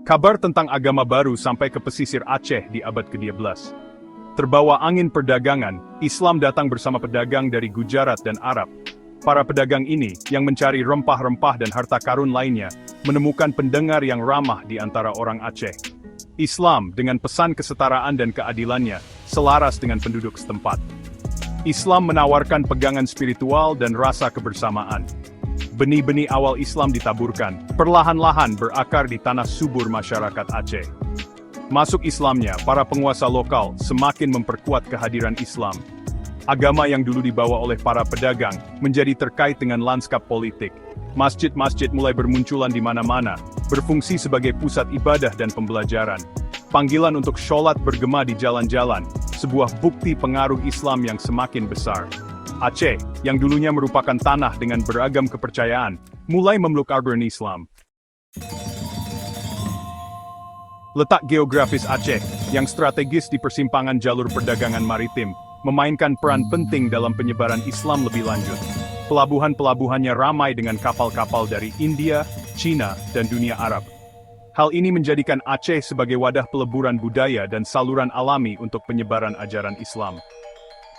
Kabar tentang agama baru sampai ke pesisir Aceh di abad ke-12. Terbawa angin perdagangan, Islam datang bersama pedagang dari Gujarat dan Arab. Para pedagang ini, yang mencari rempah-rempah dan harta karun lainnya, menemukan pendengar yang ramah di antara orang Aceh. Islam, dengan pesan kesetaraan dan keadilannya, selaras dengan penduduk setempat. Islam menawarkan pegangan spiritual dan rasa kebersamaan. Benih-benih awal Islam ditaburkan, perlahan-lahan berakar di tanah subur masyarakat Aceh. Masuk Islamnya, para penguasa lokal semakin memperkuat kehadiran Islam. Agama yang dulu dibawa oleh para pedagang menjadi terkait dengan lanskap politik. Masjid-masjid mulai bermunculan di mana-mana, berfungsi sebagai pusat ibadah dan pembelajaran. Panggilan untuk sholat bergema di jalan-jalan, sebuah bukti pengaruh Islam yang semakin besar. Aceh, yang dulunya merupakan tanah dengan beragam kepercayaan, mulai memeluk urban Islam. Letak geografis Aceh, yang strategis di persimpangan jalur perdagangan maritim, memainkan peran penting dalam penyebaran Islam lebih lanjut. Pelabuhan-pelabuhannya ramai dengan kapal-kapal dari India, Cina, dan dunia Arab. Hal ini menjadikan Aceh sebagai wadah peleburan budaya dan saluran alami untuk penyebaran ajaran Islam.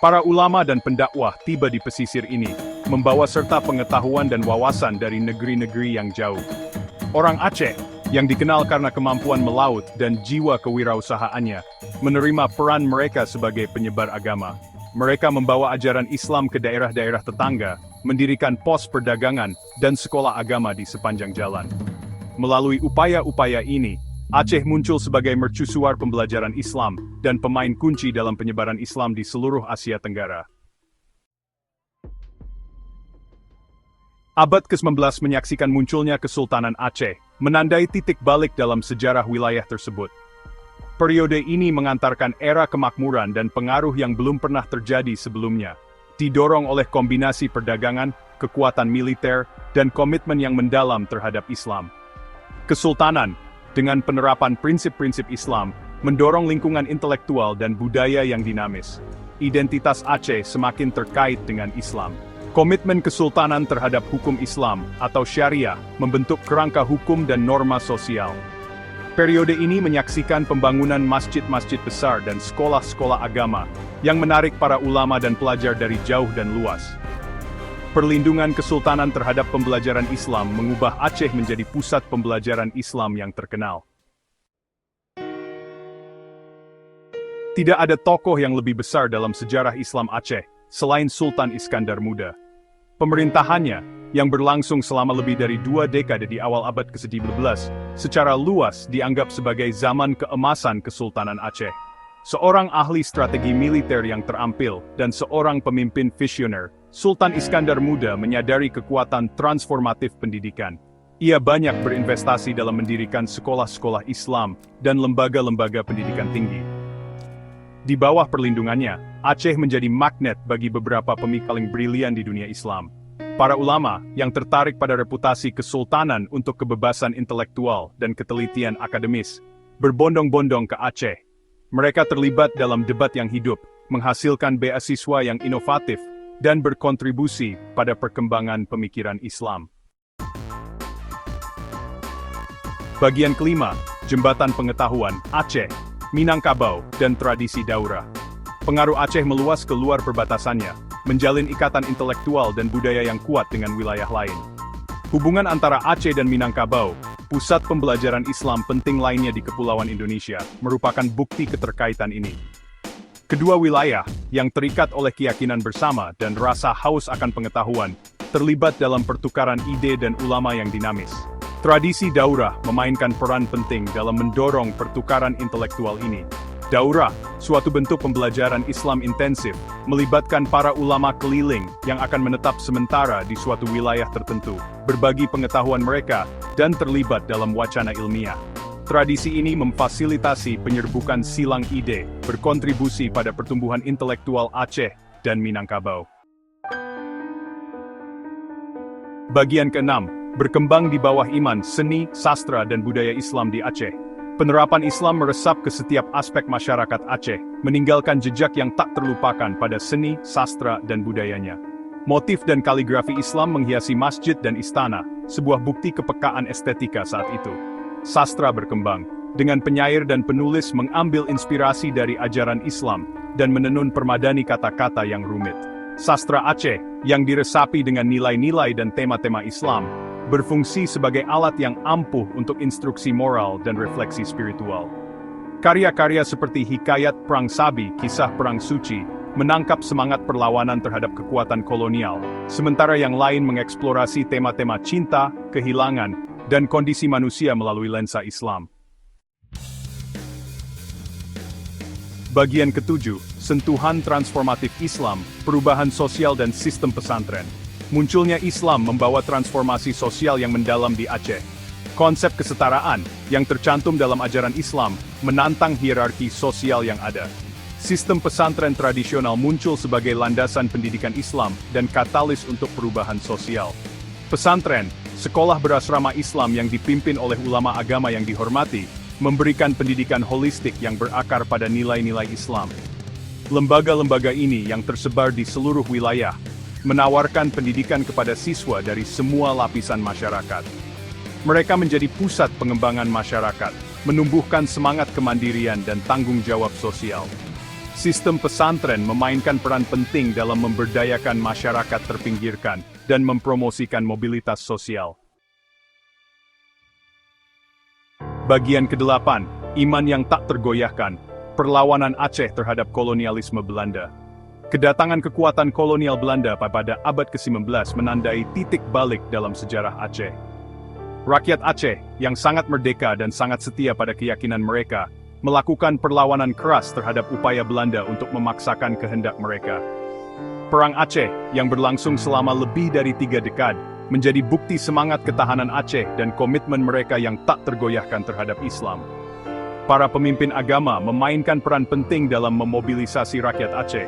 Para ulama dan pendakwah tiba di pesisir ini, membawa serta pengetahuan dan wawasan dari negeri-negeri yang jauh. Orang Aceh, yang dikenal karena kemampuan melaut dan jiwa kewirausahaannya, menerima peran mereka sebagai penyebar agama. Mereka membawa ajaran Islam ke daerah-daerah tetangga, mendirikan pos perdagangan dan sekolah agama di sepanjang jalan. Melalui upaya-upaya ini, Aceh muncul sebagai mercusuar pembelajaran Islam dan pemain kunci dalam penyebaran Islam di seluruh Asia Tenggara. Abad ke-19 menyaksikan munculnya Kesultanan Aceh, menandai titik balik dalam sejarah wilayah tersebut. Periode ini mengantarkan era kemakmuran dan pengaruh yang belum pernah terjadi sebelumnya, didorong oleh kombinasi perdagangan, kekuatan militer, dan komitmen yang mendalam terhadap Islam. Kesultanan, dengan penerapan prinsip-prinsip Islam, mendorong lingkungan intelektual dan budaya yang dinamis. Identitas Aceh semakin terkait dengan Islam. Komitmen kesultanan terhadap hukum Islam atau syariah membentuk kerangka hukum dan norma sosial. Periode ini menyaksikan pembangunan masjid-masjid besar dan sekolah-sekolah agama yang menarik para ulama dan pelajar dari jauh dan luas. Perlindungan kesultanan terhadap pembelajaran Islam mengubah Aceh menjadi pusat pembelajaran Islam yang terkenal. Tidak ada tokoh yang lebih besar dalam sejarah Islam Aceh, selain Sultan Iskandar Muda. Pemerintahannya, yang berlangsung selama lebih dari 2 dekade di awal abad ke-19, secara luas dianggap sebagai zaman keemasan Kesultanan Aceh. Seorang ahli strategi militer yang terampil dan seorang pemimpin visioner, Sultan Iskandar Muda menyadari kekuatan transformatif pendidikan. Ia banyak berinvestasi dalam mendirikan sekolah-sekolah Islam dan lembaga-lembaga pendidikan tinggi. Di bawah perlindungannya, Aceh menjadi magnet bagi beberapa pemikaling brilian di dunia Islam. Para ulama yang tertarik pada reputasi kesultanan untuk kebebasan intelektual dan ketelitian akademis, berbondong-bondong ke Aceh. Mereka terlibat dalam debat yang hidup, menghasilkan beasiswa yang inovatif, dan berkontribusi pada perkembangan pemikiran Islam. Bagian kelima, Jembatan Pengetahuan, Aceh, Minangkabau, dan Tradisi Daurah. Pengaruh Aceh meluas ke luar perbatasannya, menjalin ikatan intelektual dan budaya yang kuat dengan wilayah lain. Hubungan antara Aceh dan Minangkabau, pusat pembelajaran Islam penting lainnya di Kepulauan Indonesia, merupakan bukti keterkaitan ini. Kedua wilayah, yang terikat oleh keyakinan bersama dan rasa haus akan pengetahuan, terlibat dalam pertukaran ide dan ulama yang dinamis. Tradisi daurah memainkan peran penting dalam mendorong pertukaran intelektual ini. Daurah, suatu bentuk pembelajaran Islam intensif, melibatkan para ulama keliling yang akan menetap sementara di suatu wilayah tertentu, berbagi pengetahuan mereka, dan terlibat dalam wacana ilmiah. Tradisi ini memfasilitasi penyerbukan silang ide, berkontribusi pada pertumbuhan intelektual Aceh dan Minangkabau. Bagian keenam, berkembang di bawah iman, seni, sastra, dan budaya Islam di Aceh. Penerapan Islam meresap ke setiap aspek masyarakat Aceh, meninggalkan jejak yang tak terlupakan pada seni, sastra, dan budayanya. Motif dan kaligrafi Islam menghiasi masjid dan istana, sebuah bukti kepekaan estetika saat itu. sastra berkembang, dengan penyair dan penulis mengambil inspirasi dari ajaran Islam dan menenun permadani kata-kata yang rumit. Sastra Aceh, yang diresapi dengan nilai-nilai dan tema-tema Islam, berfungsi sebagai alat yang ampuh untuk instruksi moral dan refleksi spiritual. Karya-karya seperti Hikayat Perang Sabi, Kisah Perang Suci, menangkap semangat perlawanan terhadap kekuatan kolonial, sementara yang lain mengeksplorasi tema-tema cinta, kehilangan, dan kondisi manusia melalui lensa Islam. Bagian ketujuh, sentuhan transformatif Islam, perubahan sosial dan sistem pesantren. Munculnya Islam membawa transformasi sosial yang mendalam di Aceh. Konsep kesetaraan, yang tercantum dalam ajaran Islam, menantang hierarki sosial yang ada. Sistem pesantren tradisional muncul sebagai landasan pendidikan Islam dan katalis untuk perubahan sosial. Pesantren, sekolah berasrama Islam yang dipimpin oleh ulama agama yang dihormati, memberikan pendidikan holistik yang berakar pada nilai-nilai Islam. Lembaga-lembaga ini yang tersebar di seluruh wilayah, menawarkan pendidikan kepada siswa dari semua lapisan masyarakat. Mereka menjadi pusat pengembangan masyarakat, menumbuhkan semangat kemandirian dan tanggung jawab sosial. Sistem pesantren memainkan peran penting dalam memberdayakan masyarakat terpinggirkan dan mempromosikan mobilitas sosial. Bagian ke-8, iman yang tak tergoyahkan, perlawanan Aceh terhadap kolonialisme Belanda. Kedatangan kekuatan kolonial Belanda pada abad ke-19 menandai titik balik dalam sejarah Aceh. Rakyat Aceh, yang sangat merdeka dan sangat setia pada keyakinan mereka, melakukan perlawanan keras terhadap upaya Belanda untuk memaksakan kehendak mereka. Perang Aceh, yang berlangsung selama lebih dari 3 dekade, menjadi bukti semangat ketahanan Aceh dan komitmen mereka yang tak tergoyahkan terhadap Islam. Para pemimpin agama memainkan peran penting dalam memobilisasi rakyat Aceh.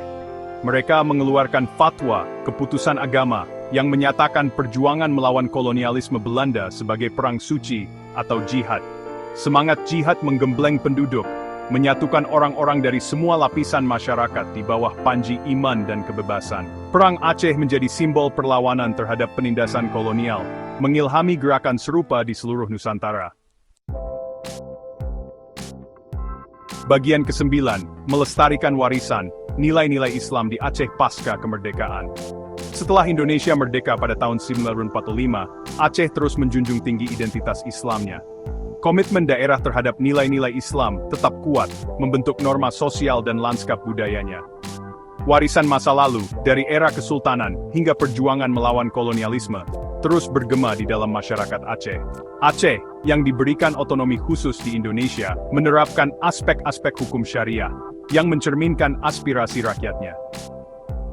Mereka mengeluarkan fatwa, keputusan agama, yang menyatakan perjuangan melawan kolonialisme Belanda sebagai perang suci atau jihad. Semangat jihad menggembleng penduduk, menyatukan orang-orang dari semua lapisan masyarakat di bawah panji iman dan kebebasan. Perang Aceh menjadi simbol perlawanan terhadap penindasan kolonial, mengilhami gerakan serupa di seluruh Nusantara. Bagian ke-9, melestarikan warisan, nilai-nilai Islam di Aceh pasca kemerdekaan. Setelah Indonesia merdeka pada tahun 1945, Aceh terus menjunjung tinggi identitas Islamnya. Komitmen daerah terhadap nilai-nilai Islam tetap kuat, membentuk norma sosial dan lanskap budayanya. Warisan masa lalu, dari era kesultanan hingga perjuangan melawan kolonialisme, terus bergema di dalam masyarakat Aceh. Aceh, yang diberikan otonomi khusus di Indonesia, menerapkan aspek-aspek hukum syariah, yang mencerminkan aspirasi rakyatnya.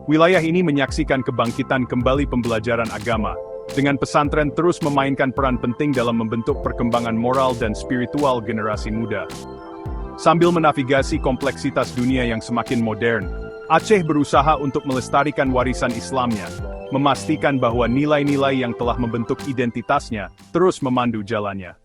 Wilayah ini menyaksikan kebangkitan kembali pembelajaran agama, dengan pesantren terus memainkan peran penting dalam membentuk perkembangan moral dan spiritual generasi muda. Sambil menavigasi kompleksitas dunia yang semakin modern, Aceh berusaha untuk melestarikan warisan Islamnya, memastikan bahwa nilai-nilai yang telah membentuk identitasnya terus memandu jalannya.